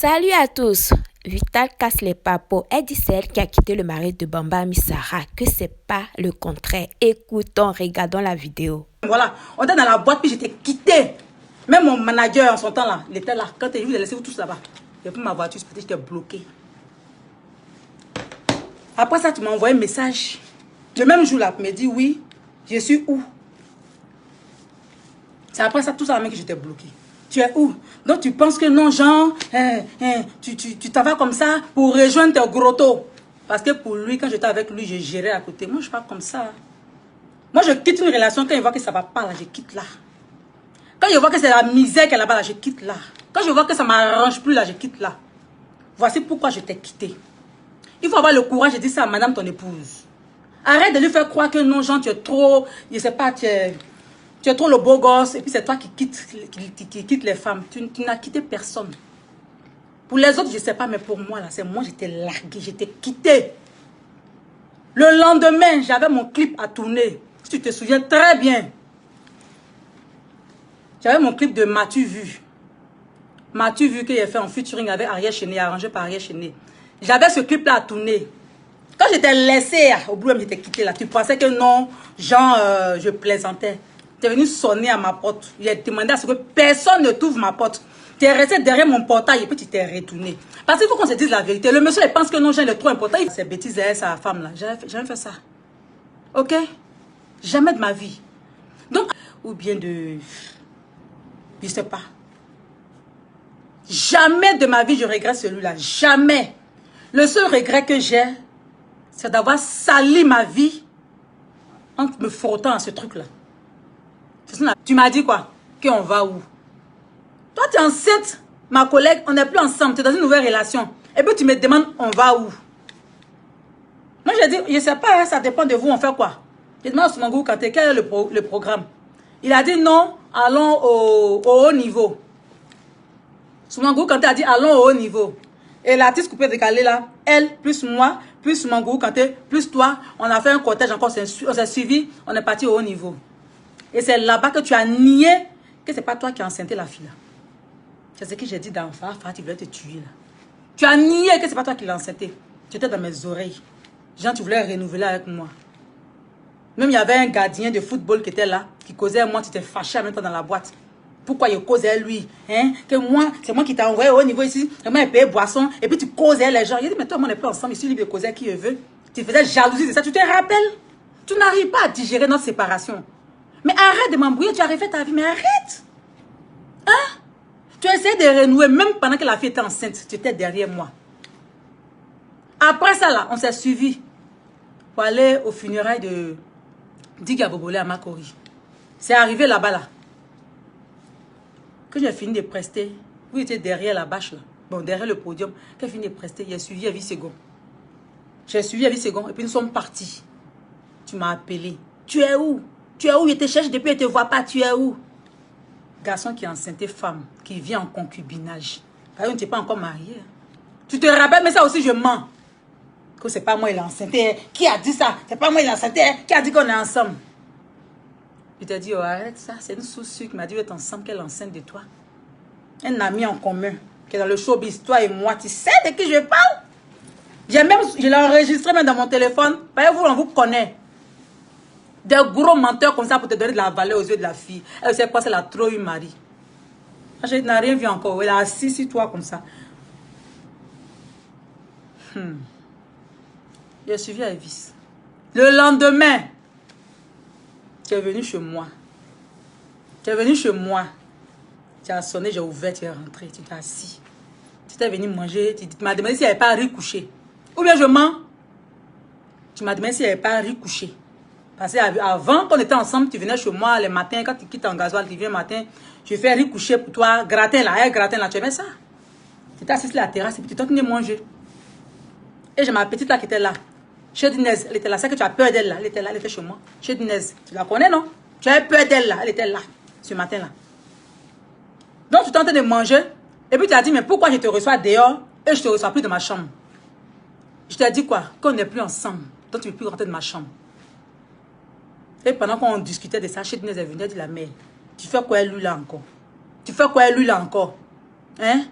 Salut à tous. Vital casse les papos. Elle dit c'est elle qui a quitté le mari de Bamba Missara, que c'est pas le contraire. Écoutons, regardons la vidéo. Voilà, on était dans la boîte puis j'étais quitté. Même mon manager en son temps là, il était là. Quand il vous a laissé vous tous là-bas. J'ai pris ma voiture, j'étais bloqué. Après ça, tu m'as envoyé un message. Le même jour là, tu me dis oui, je suis où? C'est après ça, tout ça que j'étais bloqué. Tu es où? Donc tu penses que non, Jean, tu t'en vas comme ça pour rejoindre tes grottos. Parce que pour lui, quand j'étais avec lui, je gérais à côté. Moi, je ne suis pas comme ça. Moi, je quitte une relation quand je vois que ça ne va pas là, je quitte là. Quand je vois que c'est la misère qu'elle a là-bas, là, je quitte là. Quand je vois que ça ne m'arrange plus là, je quitte là. Voici pourquoi je t'ai quitté. Il faut avoir le courage de dire ça à madame ton épouse. Arrête de lui faire croire que non, Jean, tu es trop, je sais pas, tu es trop le beau gosse et puis c'est toi qui quitte les femmes. Tu n'as quitté personne. Pour les autres, je ne sais pas, mais pour moi, là, c'est moi, j'étais larguée, j'étais quittée. Le lendemain, j'avais mon clip à tourner. Si tu te souviens très bien. J'avais mon clip de M'as-tu vu? M'as-tu vu qu'il a fait en featuring avec Ariel Chéné, arrangé par Ariel Chéné. J'avais ce clip-là à tourner. Quand j'étais laissée au boulot, j'étais quittée là. Tu pensais que non, genre, je plaisantais. Tu es venu sonner à ma porte. J'ai demandé à ce que personne ne t'ouvre ma porte. Tu es resté derrière mon portail et puis tu t'es retourné. Parce qu'il faut qu'on se dise la vérité. Le monsieur, il pense que non, Jean, il est trop important. C'est bêtise, sa femme là. Jamais fait ça. Ok? Jamais de ma vie. Donc, ou bien de... Je sais pas. Jamais de ma vie, je regrette celui-là. Jamais. Le seul regret que j'ai, c'est d'avoir sali ma vie en me frottant à ce truc-là. Tu m'as dit quoi? Qu'on va où? Toi, tu es enceinte, ma collègue, on n'est plus ensemble, tu es dans une nouvelle relation. Et puis tu me demandes, on va où? Moi, j'ai dit, je ne sais pas, hein, ça dépend de vous, on fait quoi? J'ai demandé à Soumangou Kanté, quel est le programme? Il a dit non, allons au haut niveau. Soumangou Kanté a dit, allons au haut niveau. Et l'artiste coupé décalé là, elle, plus moi, plus Soumangou Kanté, plus toi, on a fait un cortège encore, on s'est suivi, on est parti au haut niveau. Et c'est là-bas que tu as nié que ce n'est pas toi qui as enceinté la fille là. C'est ce que j'ai dit dans Fafa, tu voulais te tuer là. Tu as nié que ce n'est pas toi qui l'as enceinté. Tu étais dans mes oreilles. Jean, tu voulais renouveler avec moi. Même il y avait un gardien de football qui était là, qui causait à moi, tu t'es fâché en même temps dans la boîte. Pourquoi il causait lui? Hein? Que moi, c'est moi qui t'ai envoyé au niveau ici. Et moi, il payait boisson. Et puis tu causais les gens. Il dit, mais toi, on n'est pas ensemble. Je suis libre de causer à qui je veux. Tu faisais jalousie de ça. Tu te rappelles? Tu n'arrives pas à digérer notre séparation. Mais arrête de m'embrouiller. Tu as refait ta vie. Mais arrête. Hein? Tu as essayé de renouer. Même pendant que la fille était enceinte, tu étais derrière moi. Après ça, là, on s'est suivi pour aller aux funérailles de Diga Bobolé à Makori. C'est arrivé là-bas, là. Que j'ai fini de prester, vous étiez derrière la bâche là, bon derrière le podium, quand j'ai fini de prester, j'ai suivi Avis Segon. J'ai suivi Avis Segon et puis nous sommes partis. Tu m'as appelé. Tu es où? Tu es où? Je te cherche depuis, je ne te vois pas, tu es où? Garçon qui est enceinte, femme, qui vit en concubinage. Parce que tu n'es pas encore marié. Tu te rappelles, mais ça aussi je mens. Que c'est pas moi il est enceinte. Qui a dit ça? C'est pas moi il est enceinte. Qui a dit qu'on est ensemble? Je t'ai dit, oh, arrête ça. C'est une sous-sûre qui m'a dit, vous êtes ensemble, qu'elle est enceinte de toi. Un ami en commun, qui est dans le showbiz, toi et moi. Tu sais de qui je parle? Je l'ai enregistré même dans mon téléphone. Vous, on vous connaît. Des gros menteurs comme ça pour te donner de la valeur aux yeux de la fille. Elle sait quoi, c'est la trop eu mari. Je n'ai rien vu encore. Elle a assis sur toi comme ça. J'ai suivi Avis. Le lendemain, tu es venu chez moi. Tu es venu chez moi. Tu as sonné, j'ai ouvert, tu es rentré, tu t'es assis. Tu t'es venu manger, tu m'as demandé s'il n'y avait pas riz couché. Ou bien je mens. Tu m'as demandé s'il n'y avait pas riz couché. Parce qu'avant qu'on était ensemble, tu venais chez moi le matin, quand tu quittes en gasoil, tu viens le matin, je fais riz couché pour toi, gratin là, gratin là, tu aimais ça. Tu t'es assis sur la terrasse et puis tu t'es venu manger. Et j'ai ma petite là qui était là. Chez Dinez, elle était là. C'est que tu as peur d'elle là. Elle était là, elle était chez moi. Chez Dinez, tu la connais non? Tu as peur d'elle là. Elle était là, ce matin là. Donc tu es en train de manger. Et puis tu as dit, mais pourquoi je te reçois dehors et je ne te reçois plus de ma chambre? Je t'ai dit quoi? Qu'on n'est plus ensemble. Donc tu ne peux plus rentrer de ma chambre. Et pendant qu'on discutait de ça, chez Dinez est venue, elle dit la mère, tu fais quoi lui là encore? Tu fais quoi lui là encore? Hein?